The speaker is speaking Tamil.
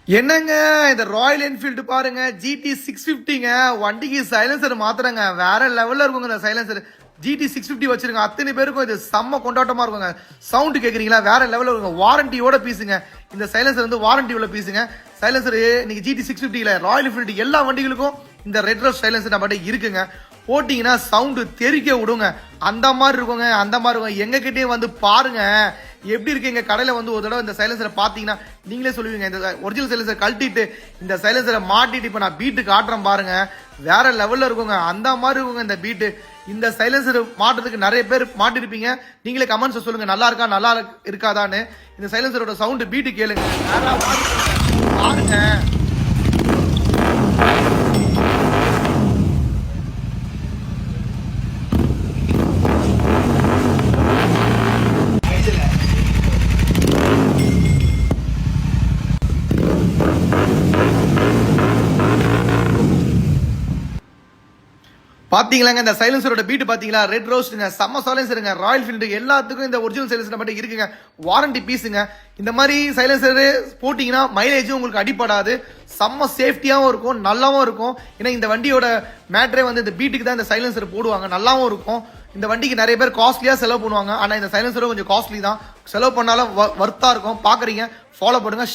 என்னங்க இந்த ராயல் என்ஃபீல்டு பாருங்க ஜிடி 650ங்க வண்டிக்கு சைலன்சர் மாத்துறங்க வேற லெவல்ல இருக்குங்க இந்த சைலன்சர் ஜிடி 650 வச்சிருங்க அத்தனை பேருக்கும் இது செம்ம கொண்டாட்டமா இருக்குங்க சவுண்ட் கேக்குறீங்களா வேற லெவல்ல இருக்குங்க வாரண்டியோட பீஸுங்க இந்த சைலன்சர் வந்து வாரண்டி உள்ள பீஸுங்க சைலன்சர் இன்னைக்கு ஜிடி 650ல ராயல் என்ஃபீல்டு எல்லா வண்டிகளுக்கும் இந்த ரெட் ரோஸ் சைலன்சர் நம்ம இருக்குங்க போட்டீங்கன்னா சவுண்டு தெறிக்க விடுங்க அந்த மாதிரி இருக்குங்க அந்த மாதிரி இருக்கும் எங்க கிட்டே வந்து பாருங்க எப்படி இருக்கு எங்க கடையில வந்து ஒரு தடவை இந்த சைலன்சரை பாத்தீங்கன்னா நீங்களே சொல்லுவீங்க இந்த ஒரிஜினல் சைலன்சர் கழட்டிட்டு இந்த சைலன்சரை மாட்டிட்டு இப்ப நான் பீட்டு காட்டுறேன் பாருங்க வேற லெவல்ல இருக்குங்க அந்த மாதிரி இருக்குங்க இந்த பீட்டு இந்த சைலன்சர் மாட்டுறதுக்கு நிறைய பேர் மாட்டிருப்பீங்க நீங்களே கமெண்ட்ஸ் சொல்லுங்க நல்லா இருக்கா நல்லா இருக்காதான்னு இந்த சைலன்சரோட சவுண்டு பீட்டு கேளுங்க வேற பாருங்க பாத்தீங்களாங்க இந்த சைலன்சரோட பீட் பாத்தீங்களா ரெட் ரோஸ்ட்ங்க செம்ம சைலன்சருங்க ராயல் ஃபீல்டு எல்லாத்துக்கும் இந்த ஒரிஜினல் சைலன்சர் மட்டும் இருக்குங்க வாரண்டி பீஸுங்க இந்த மாதிரி சைலன்சர் போட்டீங்கன்னா மைலேஜும் உங்களுக்கு அடிப்படாது செம்ம சேஃப்டியாவும் இருக்கும் நல்லாவும் இருக்கும் ஏன்னா இந்த வண்டியோட மேட்ரே வந்து இந்த பீட்டுக்கு தான் இந்த சைலன்சர் போடுவாங்க நல்லாவும் இருக்கும் இந்த வண்டிக்கு நிறைய பேர் காஸ்ட்லியா செலவு பண்ணுவாங்க ஆனா இந்த சைலன்சரும் கொஞ்சம் காஸ்ட்லி தான் செலவு பண்ணாலும் வர்த்தா இருக்கும் பாக்குறீங்க ஃபாலோ பண்ணுங்க